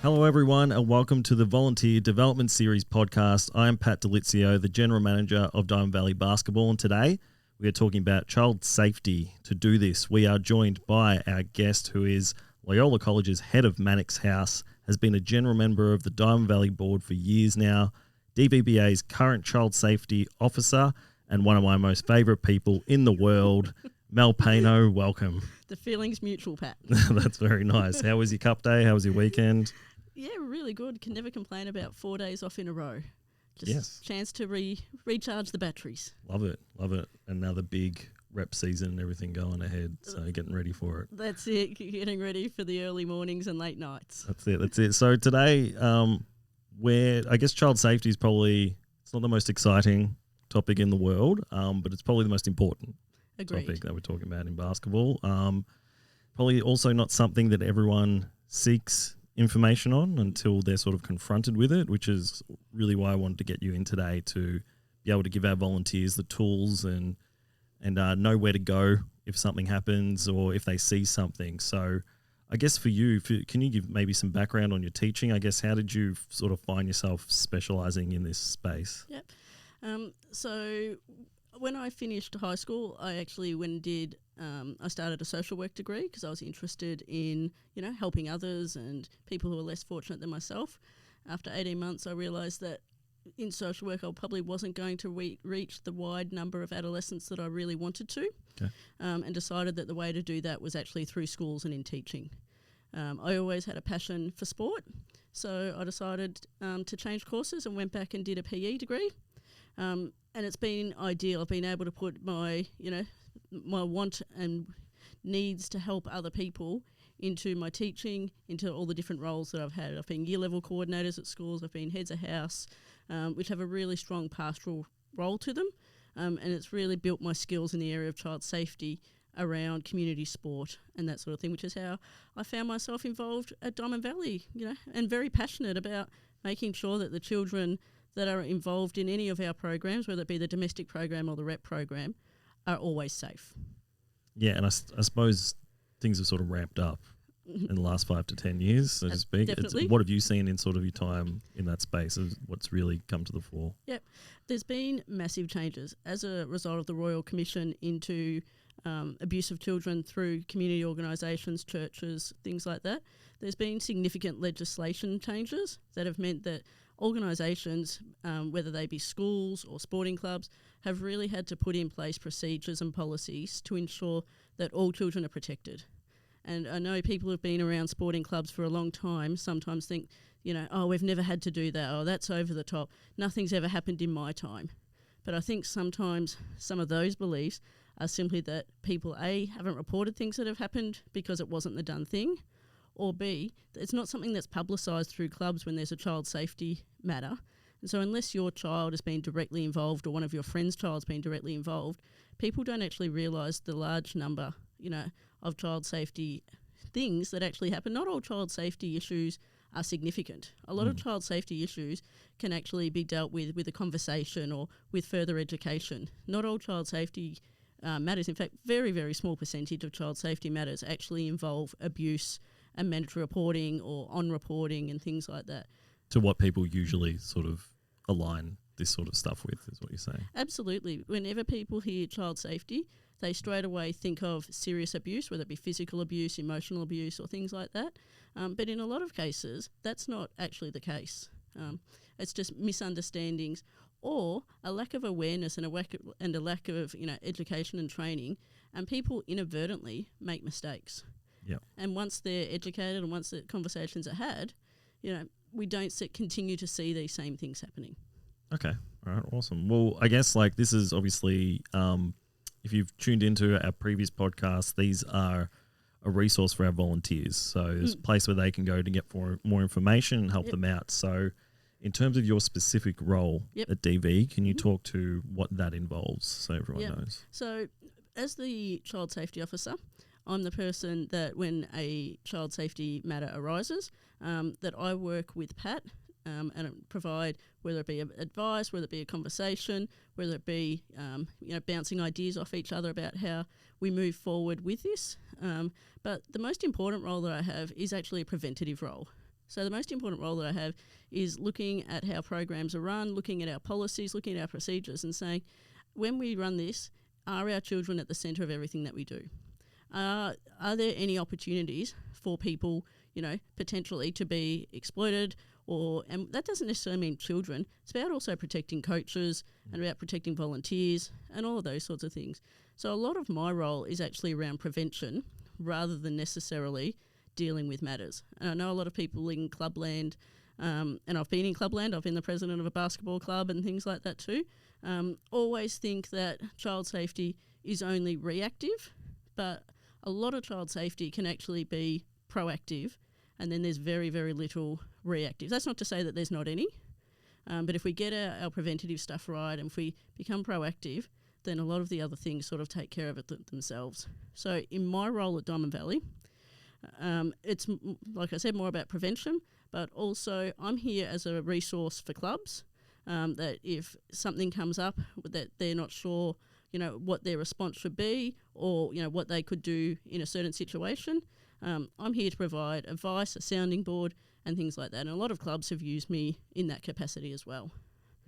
Hello everyone and welcome to the Volunteer Development Series podcast. I am Pat Delizio, the General Manager of Diamond Valley Basketball, and today we are talking about child safety. To do this, we are joined by our guest who is Loyola College's head of Mannix House, has been a general member of the Diamond Valley Board for years now, DVBA's current child safety officer, and one of my most favourite people in the world, Mel Paino. Welcome. The feeling's mutual, Pat. That's very nice. How was your cup day? How was your weekend? Yeah, really good. Can never complain about 4 days off in a row. Just Yes. chance to recharge the batteries. Love it. Another big rep season and everything going ahead, so getting ready for it. That's it, getting ready for the early mornings and late nights. That's it. So today, where I guess child safety is probably, it's not the most exciting topic in the world, but it's probably the most important Agreed. topic that we're talking about in basketball. Probably also not something that everyone seeks information on until they're sort of confronted with it, which is really why I wanted to get you in today, to be able to give our volunteers the tools and know where to go if something happens or if they see something. So I guess for you, can you give maybe some background on your teaching? I guess how did you sort of find yourself specialising in this space? Yep. So when I finished high school, I actually I started a social work degree because I was interested in, helping others and people who are less fortunate than myself. After 18 months, I realised that in social work, I probably wasn't going to reach the wide number of adolescents that I really wanted to, and decided that the way to do that was actually through schools and in teaching. I always had a passion for sport, so I decided to change courses and went back and did a PE degree. And it's been ideal. I've been able to put my want and needs to help other people into my teaching, into all the different roles that I've had. I've been year level coordinators at schools, I've been heads of house, which have a really strong pastoral role to them. And it's really built my skills in the area of child safety around community sport and that sort of thing, which is how I found myself involved at Diamond Valley, and very passionate about making sure that the children that are involved in any of our programs, whether it be the domestic program or the rep program, are always safe. Yeah, and I suppose things have sort of ramped up in the last 5 to 10 years, so to speak. Definitely. What have you seen in sort of your time in that space? What's really come to the fore? Yep. There's been massive changes as a result of the Royal Commission into abuse of children through community organisations, churches, things like that. There's been significant legislation changes that have meant that organisations, whether they be schools or sporting clubs, have really had to put in place procedures and policies to ensure that all children are protected. And I know people who have been around sporting clubs for a long time sometimes think, we've never had to do that, that's over the top, nothing's ever happened in my time. But I think sometimes some of those beliefs are simply that people, A, haven't reported things that have happened because it wasn't the done thing, or B, it's not something that's publicised through clubs when there's a child safety matter. And so unless your child has been directly involved or one of your friends' child's been directly involved, people don't actually realise the large number, of child safety things that actually happen. Not all child safety issues are significant. A lot of child safety issues can actually be dealt with a conversation or with further education. Not all child safety matters. In fact, very, very small percentage of child safety matters actually involve abuse and mandatory reporting or on-reporting and things like that. To what people usually sort of align this sort of stuff with, is what you're saying? Absolutely. Whenever people hear child safety, they straight away think of serious abuse, whether it be physical abuse, emotional abuse or things like that. But in a lot of cases, that's not actually the case. It's just misunderstandings or a lack of awareness and a lack of education and training, and people inadvertently make mistakes. Yeah. And once they're educated and once the conversations are had, we don't continue to see these same things happening. Okay. All right. Awesome. Well, I guess this is obviously, if you've tuned into our previous podcast, these are a resource for our volunteers. So it's a place where they can go to get more information and help them out. So in terms of your specific role at DV, can you talk to what that involves so everyone knows? So as the child safety officer, I'm the person that when a child safety matter arises, that I work with Pat and provide, whether it be advice, whether it be a conversation, whether it be bouncing ideas off each other about how we move forward with this. But the most important role that I have is actually a preventative role. So the most important role that I have is looking at how programs are run, looking at our policies, looking at our procedures and saying, when we run this, are our children at the centre of everything that we do? Are there any opportunities for people, potentially to be exploited? And that doesn't necessarily mean children. It's about also protecting coaches and about protecting volunteers and all of those sorts of things. So a lot of my role is actually around prevention rather than necessarily dealing with matters. And I know a lot of people in clubland, and I've been in clubland, I've been the president of a basketball club and things like that too, always think that child safety is only reactive, but a lot of child safety can actually be proactive, and then there's very, very little reactive. That's not to say that there's not any, but if we get our preventative stuff right and if we become proactive, then a lot of the other things sort of take care of it themselves. So in my role at Diamond Valley, it's, like I said, more about prevention, but also I'm here as a resource for clubs, that if something comes up that they're not sure, what their response should be or, what they could do in a certain situation, I'm here to provide advice, a sounding board and things like that. And a lot of clubs have used me in that capacity as well.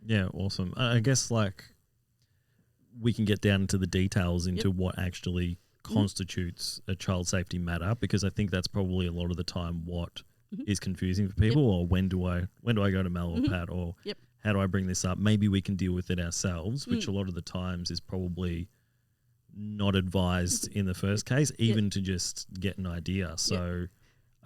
Yeah, awesome. I guess we can get down into the details into what actually constitutes a child safety matter, because I think that's probably a lot of the time what is confusing for people, or when do I go to Mel or Pat, or how do I bring this up? Maybe we can deal with it ourselves, which a lot of the times is probably not advised in the first case, even to just get an idea. So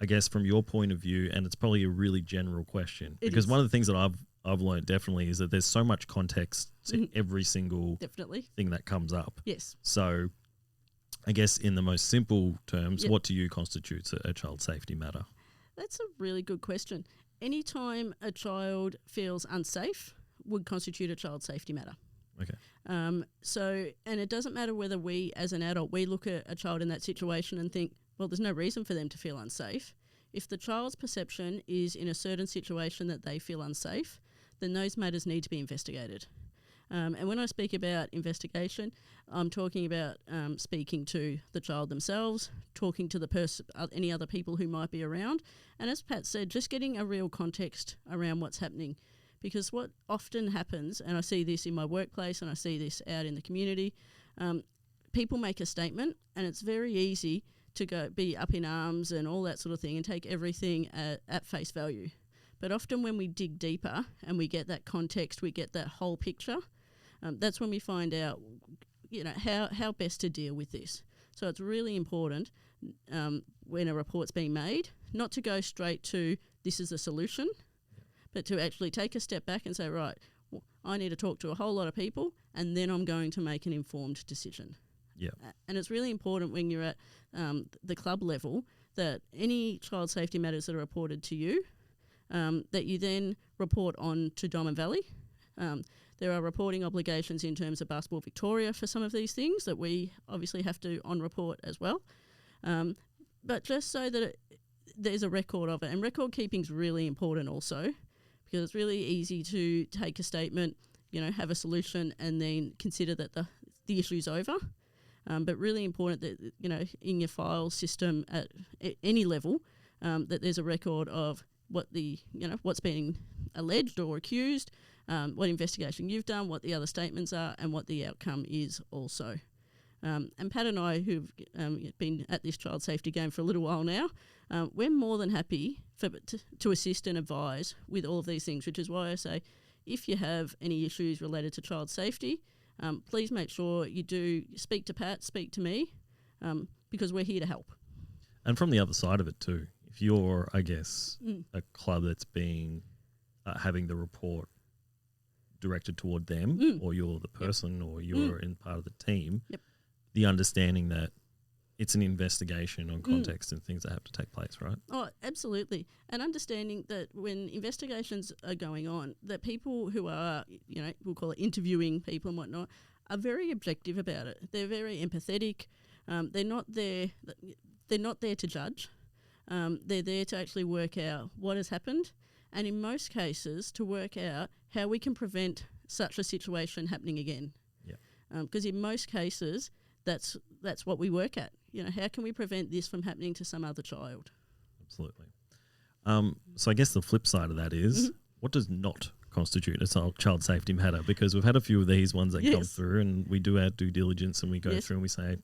I guess from your point of view, and it's probably a really general question, because one of the things that I've learned definitely is that there's so much context to every single thing that comes up. Yes. So I guess in the most simple terms, what to you constitutes a child safety matter? That's a really good question. Anytime a child feels unsafe would constitute a child safety matter. Okay. And it doesn't matter whether we as an adult, we look at a child in that situation and think, well, there's no reason for them to feel unsafe. If the child's perception is in a certain situation that they feel unsafe, then those matters need to be investigated. And when I speak about investigation, I'm talking about speaking to the child themselves, talking to the person, any other people who might be around. And as Pat said, just getting a real context around what's happening. Because what often happens, and I see this in my workplace and I see this out in the community, people make a statement and it's very easy to be up in arms and all that sort of thing and take everything at face value. But often when we dig deeper and we get that context, we get that whole picture, that's when we find out, how best to deal with this. So it's really important when a report's being made, not to go straight to this is a solution, but to actually take a step back and say, right, I need to talk to a whole lot of people and then I'm going to make an informed decision. Yeah. And it's really important when you're at the club level that any child safety matters that are reported to you, that you then report on to Diamond Valley. There are reporting obligations in terms of Basketball Victoria for some of these things that we obviously have to on-report as well. But just so that there's a record of it. And record keeping is really important also, because it's really easy to take a statement, have a solution and then consider that the issue's over. But really important that, in your file system at any level, that there's a record of what what's being alleged or accused, what investigation you've done, what the other statements are, and what the outcome is also. And Pat and I, who've been at this child safety game for a little while now, we're more than happy to assist and advise with all of these things, which is why I say if you have any issues related to child safety, please make sure you do speak to Pat, speak to me, because we're here to help. And from the other side of it too, if you're, I guess, a club that's being having the report directed toward them, or you're the person, or you're in part of the team, the understanding that it's an investigation on context and things that have to take place, right? Oh, absolutely. And understanding that when investigations are going on, that people who are, we'll call it interviewing people and whatnot, are very objective about it. They're very empathetic. They're not there to judge. They're there to actually work out what has happened, and in most cases to work out how we can prevent such a situation happening again. Because in most cases, that's what we work at. How can we prevent this from happening to some other child? Absolutely. So I guess the flip side of that is what does not constitute a child safety matter? Because we've had a few of these ones that come through, and we do our due diligence and we go through and we say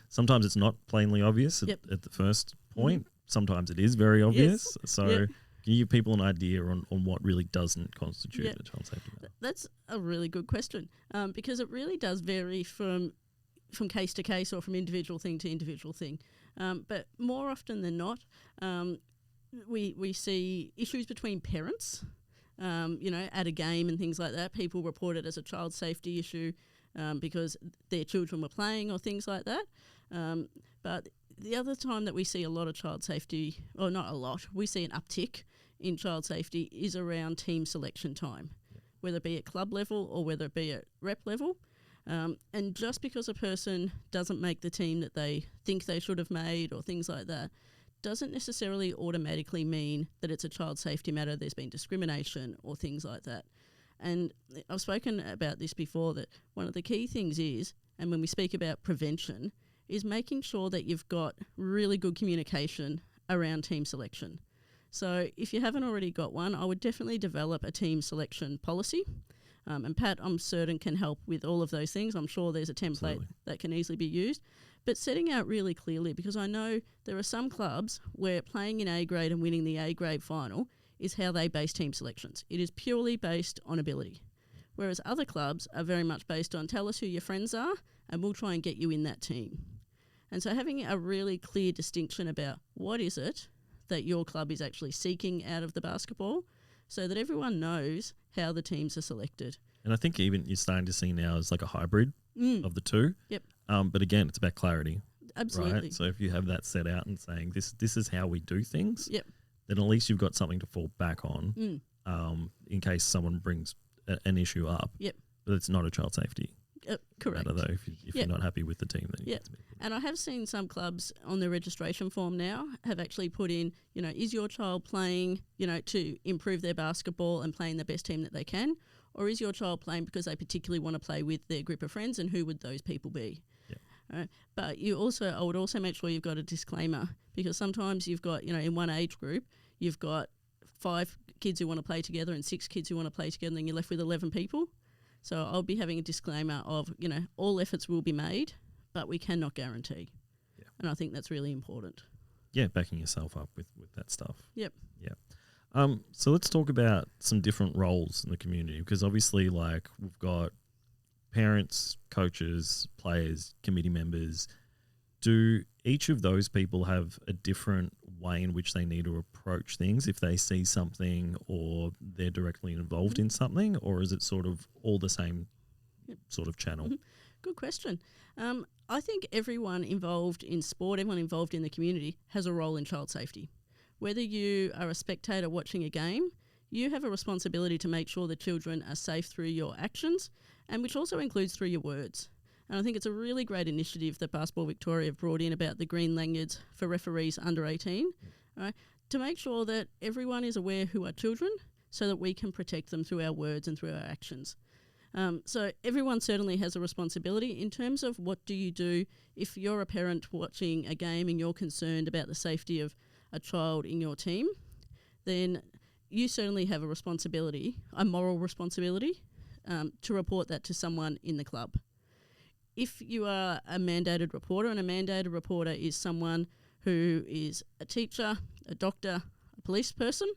sometimes it's not plainly obvious at the first point. Sometimes it is very obvious. So can you give people an idea on what really doesn't constitute a child safety matter? That's a really good question, because it really does vary from case to case or from individual thing to individual thing. But more often than not, we see issues between parents, at a game and things like that. People report it as a child safety issue because their children were playing or things like that. But the other time that we see a lot of child safety, or not a lot, we see an uptick in child safety is around team selection time, whether it be at club level or whether it be at rep level. And just because a person doesn't make the team that they think they should have made or things like that, doesn't necessarily automatically mean that it's a child safety matter, there's been discrimination or things like that. And I've spoken about this before, that one of the key things is, and when we speak about prevention, is making sure that you've got really good communication around team selection. So if you haven't already got one, I would definitely develop a team selection policy. And Pat, I'm certain, can help with all of those things. I'm sure there's a template that can easily be used. But setting out really clearly, because I know there are some clubs where playing in A grade and winning the A grade final is how they base team selections. It is purely based on ability. Whereas other clubs are very much based on tell us who your friends are and we'll try and get you in that team. And so having a really clear distinction about what is it that your club is actually seeking out of the basketball, so that everyone knows how the teams are selected. And I think even you're starting to see now is like a hybrid of the two. Yep. But again, it's about clarity. Absolutely. Right? So if you have that set out and saying this is how we do things, yep, then at least you've got something to fall back on in case someone brings an issue up. Yep. But it's not a child safety correct. matter, though, if you're not happy with the team. Then and I have seen some clubs on their registration form now have actually put in, is your child playing, to improve their basketball and playing the best team that they can? Or is your child playing because they particularly want to play with their group of friends, and who would those people be? Right. But I would also make sure you've got a disclaimer, because sometimes you've got, in one age group, you've got 5 kids who want to play together and 6 kids who want to play together, and then you're left with 11 people. So I'll be having a disclaimer of, all efforts will be made, but we cannot guarantee. Yeah. And I think that's really important. Yeah, backing yourself up with that stuff. Yep. Yeah. So let's talk about some different roles in the community, because obviously, we've got parents, coaches, players, committee members. Do each of those people have a different way in which they need to approach things if they see something or they're directly involved in something, or is it sort of all the same sort of channel? Good question. I think everyone involved in sport, everyone involved in the community has a role in child safety. Whether you are a spectator watching a game, you have a responsibility to make sure the children are safe through your actions, and which also includes through your words. And I think it's a really great initiative that Basketball Victoria have brought in about the green lanyards for referees under 18, right, to make sure that everyone is aware who are children so that we can protect them through our words and through our actions. So everyone certainly has a responsibility in terms of what do you do if you're a parent watching a game and you're concerned about the safety of a child in your team, then you certainly have a responsibility, a moral responsibility, to report that to someone in the club. If you are a mandated reporter, and a mandated reporter is someone who is a teacher, a doctor, a police person,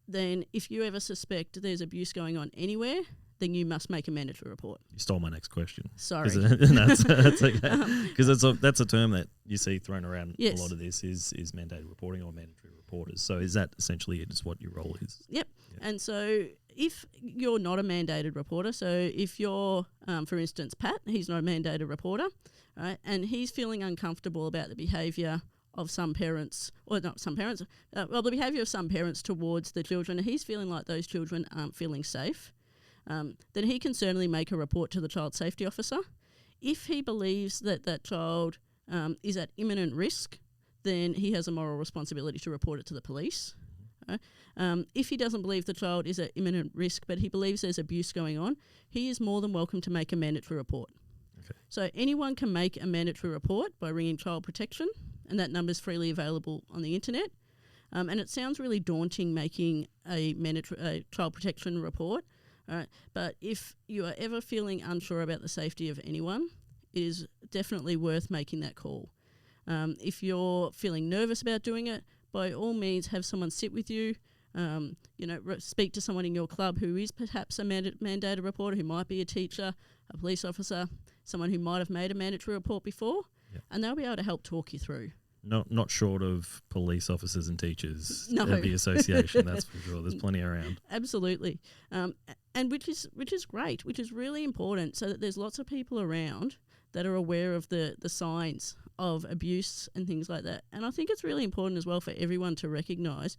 then if you ever suspect there's abuse going on anywhere, then you must make a mandatory report. You stole my next question. Sorry. That's okay. Because that's a term that you see thrown around yes. a lot of this is mandated reporting or mandatory reporters. So is that essentially it, is what your role is? Yep. And so if you're not a mandated reporter, so if you're, for instance, Pat, he's not a mandated reporter, right, and he's feeling uncomfortable about the behaviour of some parents, or not some parents, the behaviour of some parents towards the children, and he's feeling like those children aren't feeling safe, then he can certainly make a report to the child safety officer. If he believes that that child is at imminent risk, then he has a moral responsibility to report it to the police. If he doesn't believe the child is at imminent risk, but he believes there's abuse going on, he is more than welcome to make a mandatory report. Okay. So anyone can make a mandatory report by ringing Child Protection, and that number is freely available on the internet. And it sounds really daunting making a child protection report. All right, but if you are ever feeling unsure about the safety of anyone, it is definitely worth making that call. If you're feeling nervous about doing it, by all means, have someone sit with you. Speak to someone in your club who is perhaps a mandated reporter, who might be a teacher, a police officer, someone who might have made a mandatory report before, and they'll be able to help talk you through. Not short of police officers and teachers. No. The association, that's for sure. There's plenty around. Absolutely. And which is great, which is really important, so that there's lots of people around that are aware of the signs of abuse and things like that. And I think it's really important as well for everyone to recognise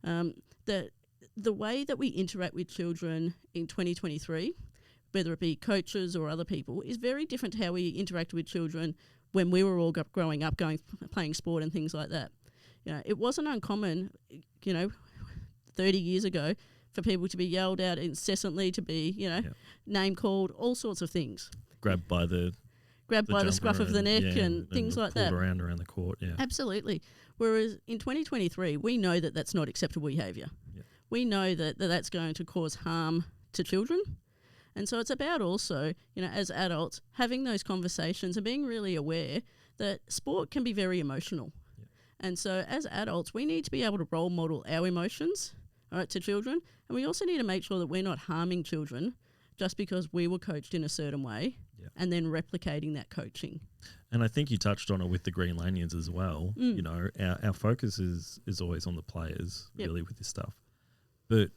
that the way that we interact with children in 2023, whether it be coaches or other people, is very different to how we interacted with children when we were all growing up, playing sport and things like that. It wasn't uncommon, 30 years ago, for people to be yelled at incessantly, to be, name called, all sorts of things. Grabbed by the scruff of the neck and things like that. Around the court, yeah. Absolutely. Whereas in 2023, we know that that's not acceptable behaviour. Yeah. We know that that's going to cause harm to children. And so it's about also, as adults, having those conversations and being really aware that sport can be very emotional. Yeah. And so as adults, we need to be able to role model our emotions, all right, to children. And we also need to make sure that we're not harming children just because we were coached in a certain way, and then replicating that coaching. And I think you touched on it with the Green Lanyards as well. Our focus is always on the players, really, with this stuff. But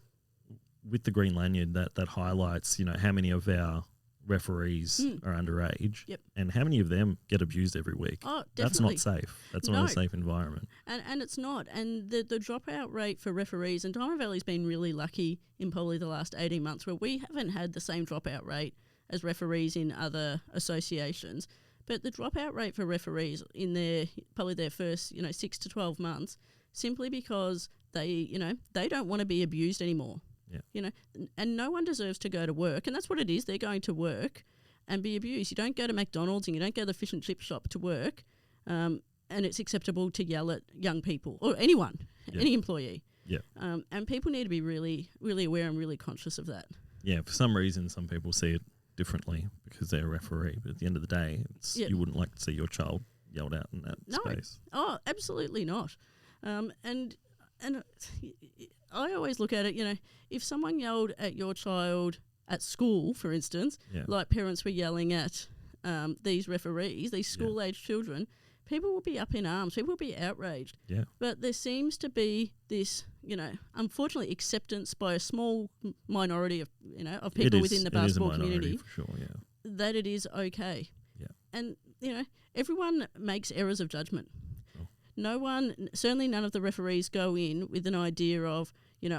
with the Green Lanyard, that highlights, how many of our referees are underage, and how many of them get abused every week. Oh, definitely. That's not safe. That's not a safe environment. And it's not. And the dropout rate for referees, and Diamond Valley's been really lucky in probably the last 18 months where we haven't had the same dropout rate as referees in other associations. But the dropout rate for referees in their first 6 to 12 months, simply because they don't want to be abused anymore. Yeah. And no one deserves to go to work, and that's what it is. They're going to work and be abused. You don't go to McDonald's and you don't go to the fish and chip shop to work, and it's acceptable to yell at young people or anyone, any employee. Yeah. And people need to be really, really aware and really conscious of that. Yeah. For some reason, some people see it differently because they're a referee, but at the end of the day, you wouldn't like to see your child yelled out in that space. Oh, absolutely not. And I always look at it, if someone yelled at your child at school, for instance, like parents were yelling at these referees, these school-age children, people will be up in arms. People will be outraged. Yeah. But there seems to be this, unfortunately, acceptance by a small minority of, of people within the basketball community, for sure, that it is okay. Yeah. And, everyone makes errors of judgment. No one, certainly none of the referees go in with an idea of,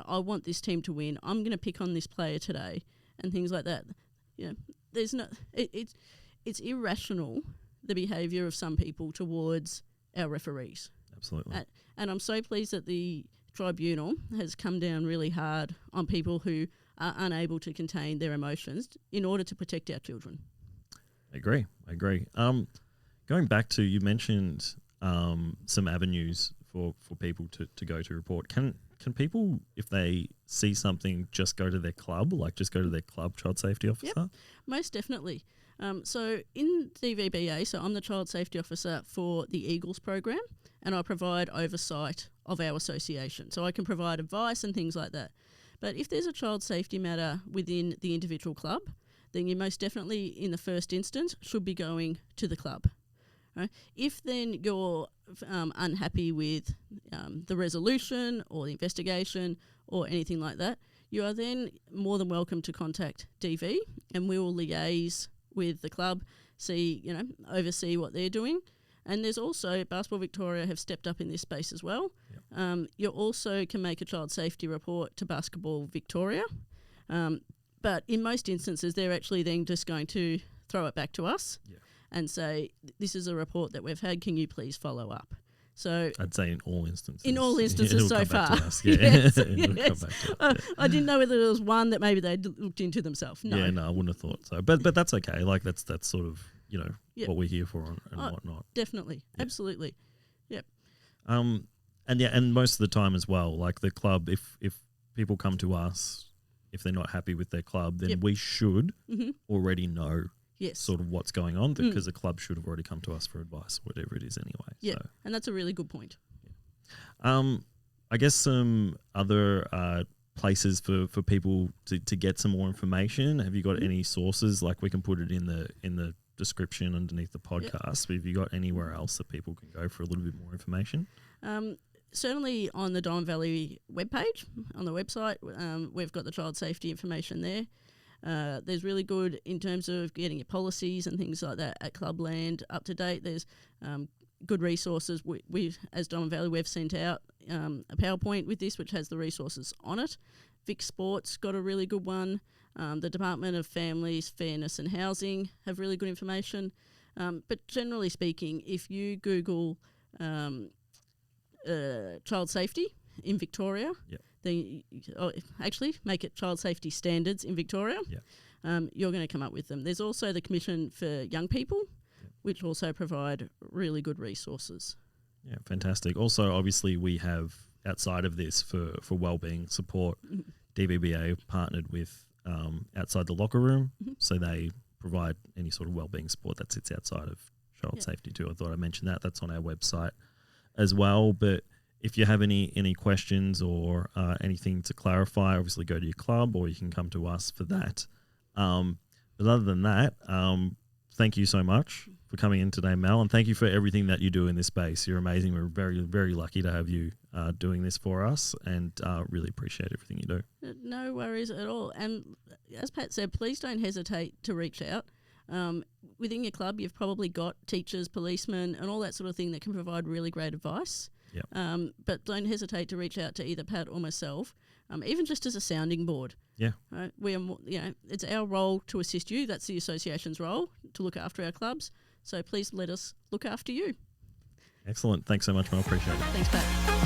I want this team to win. I'm going to pick on this player today and things like that. There's no, it's irrational, the behaviour of some people towards our referees. Absolutely. And I'm so pleased that the tribunal has come down really hard on people who are unable to contain their emotions in order to protect our children. I agree. Going back to, you mentioned some avenues for people to go to report. Can people, if they see something, just go to their club, just go to their club child safety officer? Yep, most definitely. So in DVBA, so I'm the child safety officer for the Eagles program, and I provide oversight of our association. So I can provide advice and things like that. But if there's a child safety matter within the individual club, then you most definitely, in the first instance, should be going to the club. Right? If then you're unhappy with the resolution or the investigation or anything like that, you are then more than welcome to contact DV, and we will liaise with the club, oversee what they're doing. And there's also, Basketball Victoria have stepped up in this space as well. Yep. You also can make a child safety report to Basketball Victoria. But in most instances, they're actually then just going to throw it back to us. Yeah. And say, this is a report that we've had, can you please follow up? So I'd say in all instances. In all instances so far. Yes. I didn't know whether there was one that maybe they'd looked into themselves. No. Yeah, no, I wouldn't have thought so. But that's okay. That's sort of, what we're here for and whatnot. Definitely. Yeah. Absolutely. Yep. And most of the time as well, like the club, if people come to us, if they're not happy with their club, then we should already know sort of what's going on, because the club should have already come to us for advice, whatever it is anyway. Yeah, so. and that's a really good point. I guess some other places for people to get some more information. Have you got any sources? Like, we can put it in the description underneath the podcast, but have you got anywhere else that people can go for a little bit more information? Certainly on the Diamond Valley webpage, on the website, we've got the child safety information there. There's really good in terms of getting your policies and things like that at Clubland up to date. There's good resources. We as Diamond Valley, we've sent out a PowerPoint with this, which has the resources on it. Vic Sports got a really good one. The Department of Families, Fairness and Housing have really good information. But generally speaking, if you Google child safety in Victoria, then actually make it child safety standards in Victoria, you're going to come up with them. There's also the Commission for Young People, which also provide really good resources. Yeah, fantastic. Also, obviously, we have, outside of this, for wellbeing support, DVBA partnered with Outside the Locker Room, so they provide any sort of wellbeing support that sits outside of child safety too. I thought I'd mention that. That's on our website as well. But if you have any questions or anything to clarify, obviously go to your club, or you can come to us for that. But other than that, thank you so much for coming in today, Mel, and thank you for everything that you do in this space. You're amazing. We're very, very lucky to have you doing this for us, and really appreciate everything you do. No worries at all. And as Pat said, please don't hesitate to reach out. Within your club, you've probably got teachers, policemen, and all that sort of thing that can provide really great advice. Yep. But don't hesitate to reach out to either Pat or myself, even just as a sounding board. Yeah. Right? We are, it's our role to assist you. That's the association's role, to look after our clubs. So please let us look after you. Excellent. Thanks so much, Mel. Appreciate it. Thanks, Pat.